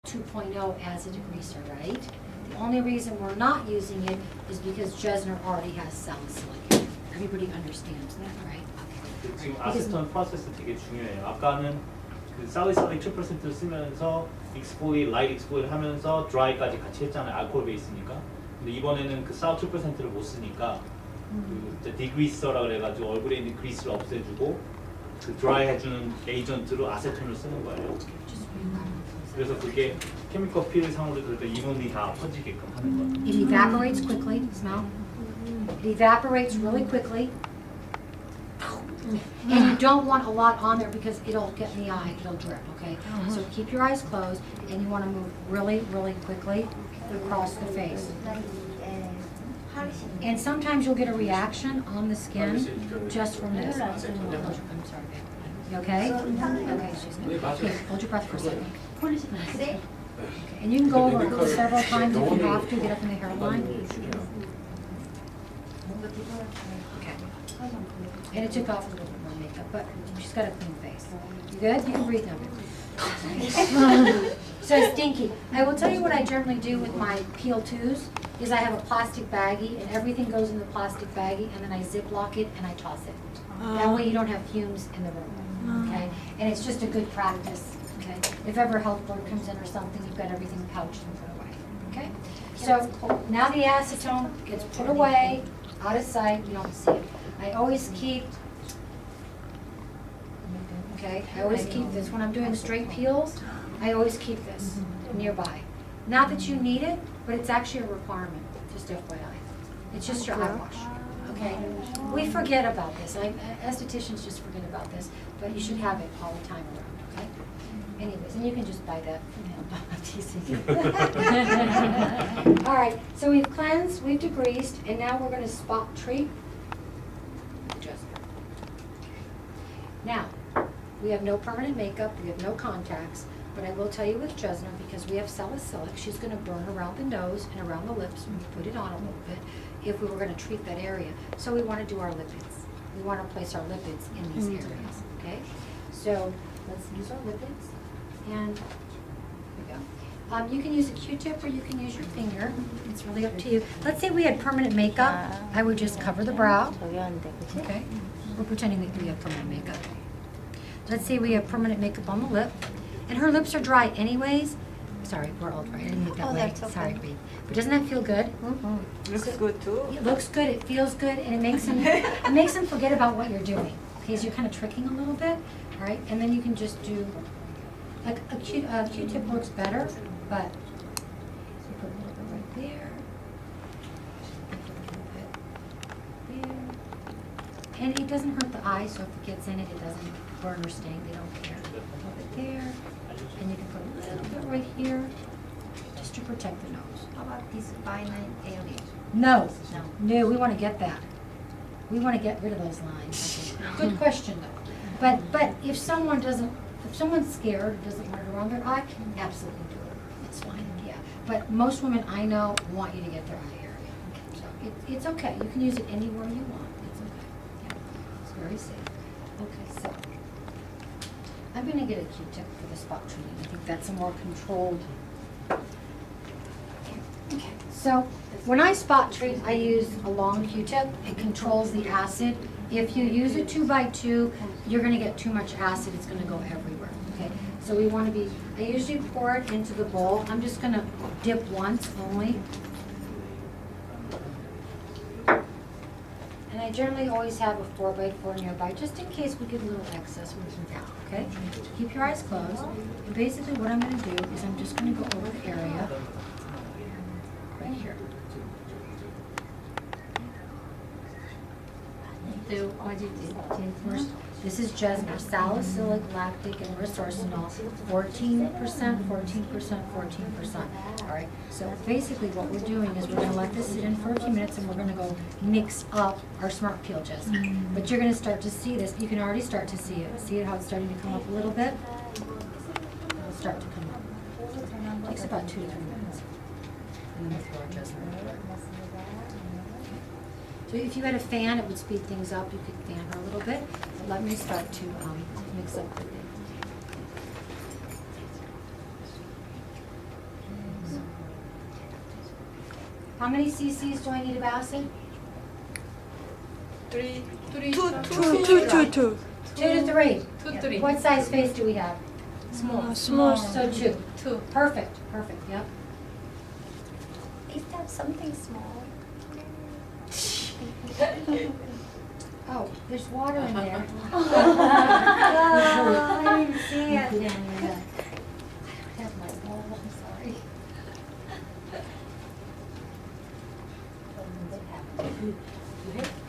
2.0 as a degreaser, right? The only reason we're not using it is because Jesner already has salicylic. Everybody understands that, right? Okay. 지금 아세톤 프로세스 되게 중요해요. 아까는 그 살리살릭 2%를 쓰면서 익스포일, 라이트 익스포일 하면서 드라이까지 같이 했잖아요. 알코올 베이스니까. 근데 이번에는 그 살 2%를 못 쓰니까 그 디그리서라 그래가지고 얼굴에 있는 그리스를 없애주고 그 드라이 해주는 에이전트로 아세톤을 쓰는 거예요. 그래서 그게 케미컬 필 상으로 그러니까 이론이 다 퍼지게끔 하는 거예요. It evaporates quickly. Smell. It evaporates really quickly. And you don't want a lot on there because it'll get in the eye, it'll drip, okay? So keep your eyes closed and you want to move really, really quickly across the face. And sometimes you'll get a reaction on the skin just from this. I'm sorry, babe. You okay? Okay, she's good. Okay, hold your breath for a second. Okay. And you can go over it several times if you have to, get up in the hairline. Okay. And it took off a little bit more makeup, but she's got a clean face. You good? You can breathe now. So Stinky, I will tell you what I generally do with my peel twos is I have a plastic baggie and everything goes in the plastic baggie and then I ziplock it and I toss it. That way you don't have fumes in the room, okay? And it's just a good practice, okay? If ever a health board comes in or something, you've got everything pouched and put away, okay? So now the acetone gets put away, out of sight, you don't see it. I always keep, okay, I always keep this. When I'm doing straight peels, I always keep this nearby. Not that you need it, but it's actually a requirement, just FYI. It's just your eye wash, okay? We forget about this. Estheticians just forget about this, but you should have it all the time around, okay? Anyways, and you can just buy that from him. I'm teasing. All right, so we've cleansed, we've degreased, and now we're going to spot treat. Now, we have no permanent makeup, we have no contacts, but I will tell you with Jesner, because we have salicylic, she's going to burn around the nose and around the lips when you put it on a little bit, if we were going to treat that area. So we want to do our lipids. We want to place our lipids in these areas, okay? So let's use our lipids, and here we go. You can use a Q-tip or you can use your finger. It's really up to you. Let's say we had permanent makeup. I would just cover the brow. Okay. We're pretending that we have permanent makeup. Let's say we have permanent makeup on the lip. And her lips are dry anyways. Sorry, we're all dry. I didn't make that way. That's okay. Sorry, babe. But doesn't that feel good? Looks good too. It looks good, it feels good, and it makes them forget about what you're doing. Okay, so you're kind of tricking a little bit, all right? And then you can just do, like a Q-tip works better, but you put a little bit right there. Put a little bit there. And it doesn't hurt the eye, so if it gets in it, it doesn't burn or sting, they don't care. A little bit there, and you can put a little bit right here, just to protect the nose. How about this finite area? No, no, we want to get that. We want to get rid of those lines. Good question though. But if someone's scared or doesn't want it around their eye, absolutely do it. It's fine, yeah. But most women I know want you to get their eye area. So it's okay. You can use it anywhere you want. It's okay. Yeah, it's very safe. Okay, so I'm going to get a Q-tip for the spot treating. I think that's a more controlled. Okay, so when I spot treat, I use a long Q-tip. It controls the acid. If you use a 2x2, you're going to get too much acid. It's going to go everywhere. Okay, so we want to be. I usually pour it into the bowl. I'm just going to dip once only. And I generally always have a 4x4 nearby, just in case we get a little excess we can count, okay? Keep your eyes closed. And basically what I'm going to do is I'm just going to go over the area right here. First, this is Jesner, salicylic, lactic, and resorcinol, 14%, 14%, 14%. All right, so basically what we're doing is we're going to let this sit in for a few minutes and we're going to go mix up our Smart Peel Jesner. But you're going to start to see this. You can already start to see it. See it how it's starting to come up a little bit? It'll start to come up. It takes about 2 to 3 minutes. And then we'll throw our Jesner in there. So if you had a fan, it would speed things up. You could fan her a little bit. But let me start to mix up with it. How many cc's do I need of acid? 2 2 to 3. 3. What size face do we have? small. So 2. 2. Perfect, yep. I used to have something small. Oh, there's water in there. Oh, I didn't see it. Yeah, I have my bowl, I'm sorry.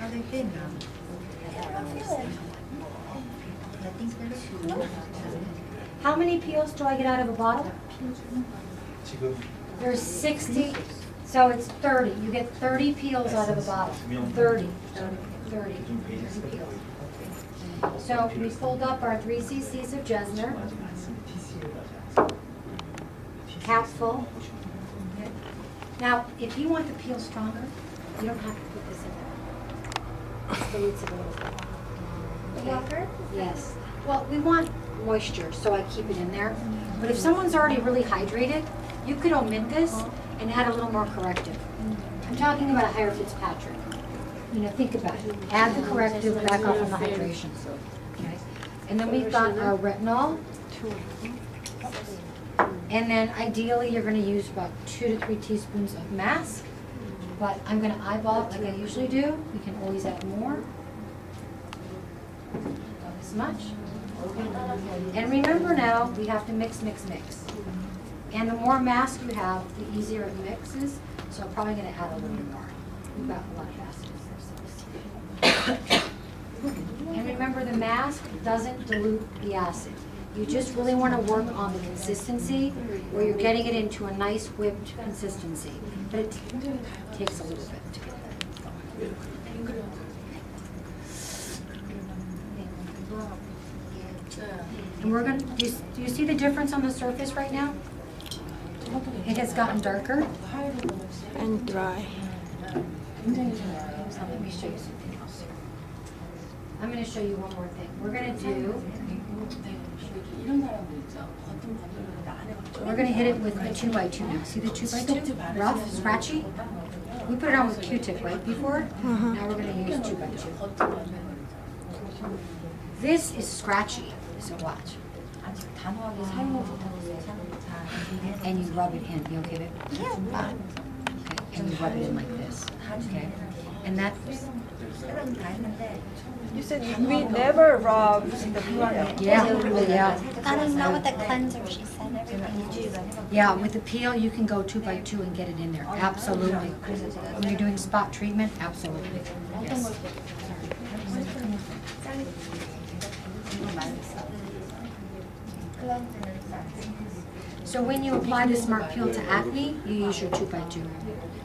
Are they thin now? How many peels do I get out of a bottle? 지금 There's 60, so it's 30. You get 30 peels out of a bottle. 30 peels. So we pulled up our 3 cc's of Jesner, capful. Now, if you want the peel stronger, you don't have to put this in there. Just dilutes it a little bit. The water? Yes. Well, we want moisture, so I keep it in there. But if someone's already really hydrated, you could omit this and add a little more corrective. I'm talking about a higher Fitzpatrick. You know, think about it. Add the corrective, back off on the hydration. Okay. And then we've got our retinol. And then ideally, you're going to use about 2 to 3 teaspoons of mask. But I'm going to eyeball it like I usually do. We can always add more. About this much. And remember now, we have to mix, mix, mix. And the more mask you have, the easier it mixes. So I'm probably going to add a little more. We've got a lot of acid. And remember, the mask doesn't dilute the acid. You just really want to work on the consistency where you're getting it into a nice whipped consistency. But it takes a little bit to get there. And we're going to, do you see the difference on the surface right now? It has gotten darker. And dry. So let me show you something else. I'm going to show you one more thing. We're going to hit it with a 2x2 now. See the 2x2? Rough, scratchy? We put it on with Q-tip right before. Now we're going to use 2x2. This is scratchy, so watch. And you rub it in. You okay, babe? Yeah. Okay. And you rub it in like this. Okay. And that. You said we never rub the peel. Yeah. I don't know what the cleanser, she said everything. Yeah, with the peel, you can go 2x2 and get it in there. Absolutely. When you're doing spot treatment, absolutely. Yes. So when you apply the Smart Peel to acne, you use your 2x2.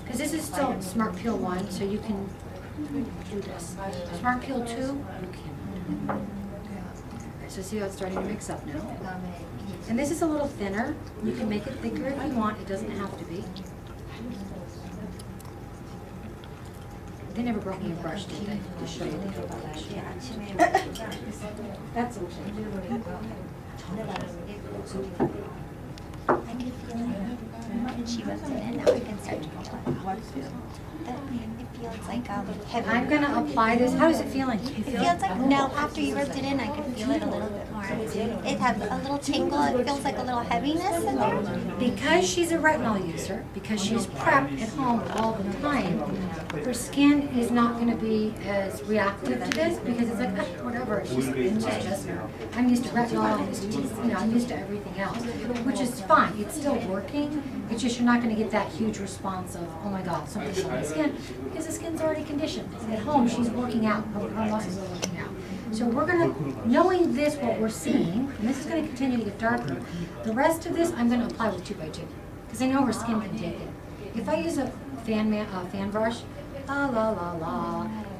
Because this is still Smart Peel 1, so you can do this. Smart Peel 2, you can. So see how it's starting to mix up now? And this is a little thinner. You can make it thicker if you want. It doesn't have to be. They never brought me a brush, did they? To show you the application. That's okay. I can feel it. And she rubs it in, now I can start to feel it. It feels like heavy. I'm going to apply this. How is it feeling? You It feel feels like, now after you rubbed it in, I could feel it a little bit more. It has a little tingle, it feels like a little heaviness in there. Because she's a retinol user, because she's prepped at home all the time, her skin is not going to be as reactive to this because it's like, whatever, it's just I'm used to retinol, I'm used to teeth, I'm used to everything else, which is fine. It's still working. It's just you're not going to get that huge response of, oh my God, something's on my skin, because the skin's already conditioned. At home, she's working out. Her muscles are working out. So we're going to, knowing this, what we're seeing, and this is going to continue to get darker, the rest of this I'm going to apply with 2x2, because I know her skin can take it. If I use a fan brush,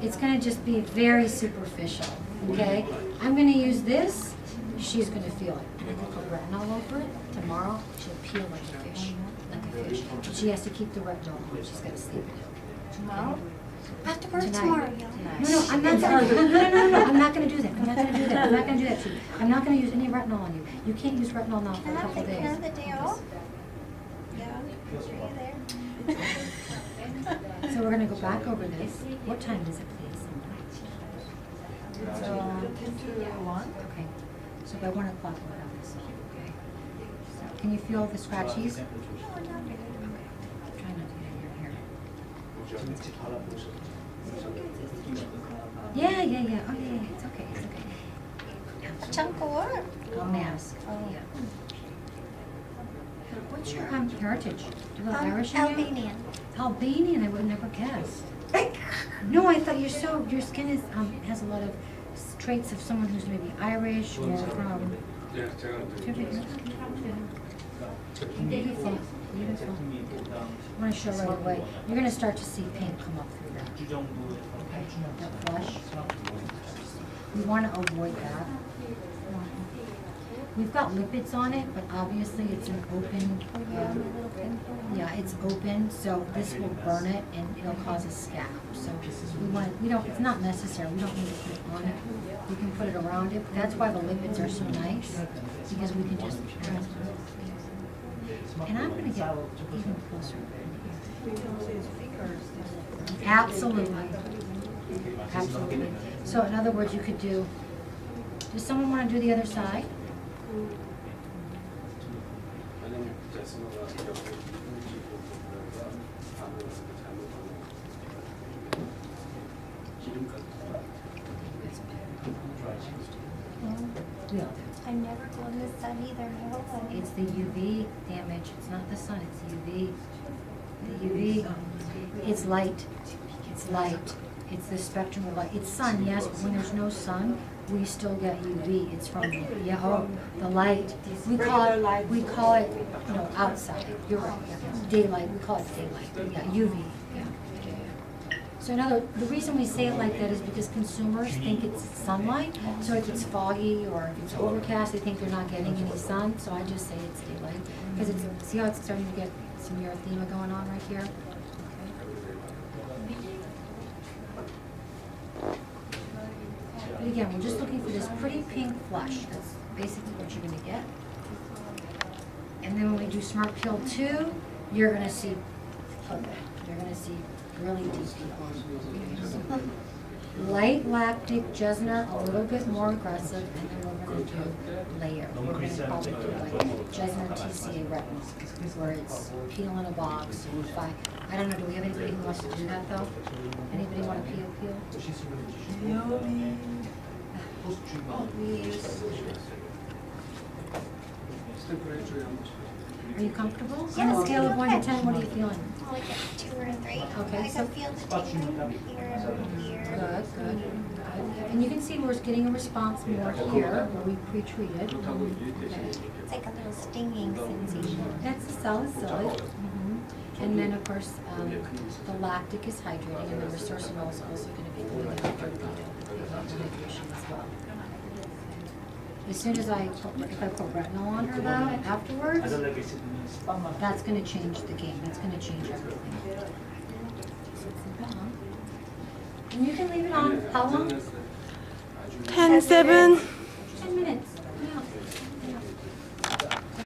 it's going to just be very superficial, okay? I'm going to use this, she's going to feel it. I'm going to put retinol over it. Tomorrow, she'll peel like a fish, But she has to keep the retinol on. She's got to sleep in it. Tomorrow? After work Tonight. tomorrow, No, I'm not no, I'm not going to do that. I'm not going to do that. I'm not going to do that to you. I'm not going to use any retinol on you. You can't use retinol now for Can a I couple have days. the day off? Yeah. Are you there? So we're gonna go back over this. What time is it, please? It's 10 to 1. Okay, so by 1 o'clock we'll have this all, okay? So can you feel the scratchies? Okay, try not to get in your hair. Yeah. Oh, yeah, it's okay, it's okay. A chunk of work. I'll mask, yeah. What's your heritage? Do you have Irish in you? Albanian. Albanian, I would never guess. No, I thought your skin is has a lot of traits of someone who's maybe Irish or from. Beautiful. I want to show right away. You're going to start to see pink come up through that. That flush. We want to avoid that. We've got lipids on it, but obviously it's an open. Yeah, it's open, so this will burn it and it'll cause a scab. So we don't. It's not necessary. We don't need to put it on it. We can put it around it. But that's why the lipids are so nice, because we can just. And I'm going to get even closer. Absolutely. Absolutely. So in other words, you could do. Does someone want to do the other side? We all do. I never go in the sun either. No. It's the UV damage. It's not the sun, it's the UV. The UV, it's light. It's light. It's the spectrum of light. It's sun, yes, but when there's no sun, we still get UV. It's from the light. We call it, outside. You're right. Yeah. Daylight. We call it daylight. Yeah, UV. Yeah. So the reason we say it like that is because consumers think it's sunlight. So if it's foggy or if it's overcast, they think they're not getting any sun. So I just say it's daylight because see how it's starting to get some erythema going on right here. But again, we're just looking for this pretty pink flush. That's basically what you're going to get. And then when we do Smart Peel 2, you're going to see purple. You're going to see really deep purple. Light lactic Jesner, a little bit more aggressive, and then we're going to do layer. We're going to probably do like Jesner TCA retinal, where it's peel in a box. I don't know, do we have anybody who wants to do that though? Anybody want to peel? Are you comfortable? Yeah, On a scale of 1 to okay. 10, what are you feeling? Like a 2 or a 3. Okay, I so- can feel the tingling here and over here. Good. And you can see we're getting a response more here, where we pre-treated. Okay. It's like a little stinging sensation. That's the salicylic. And then, of course, the lactic is hydrating, and the resorcinol is also going to be going after the hydration as well. As soon as if I put retinol on her though, afterwards, that's going to change the game. That's going to change everything. And you can leave it on how long? 10, 7.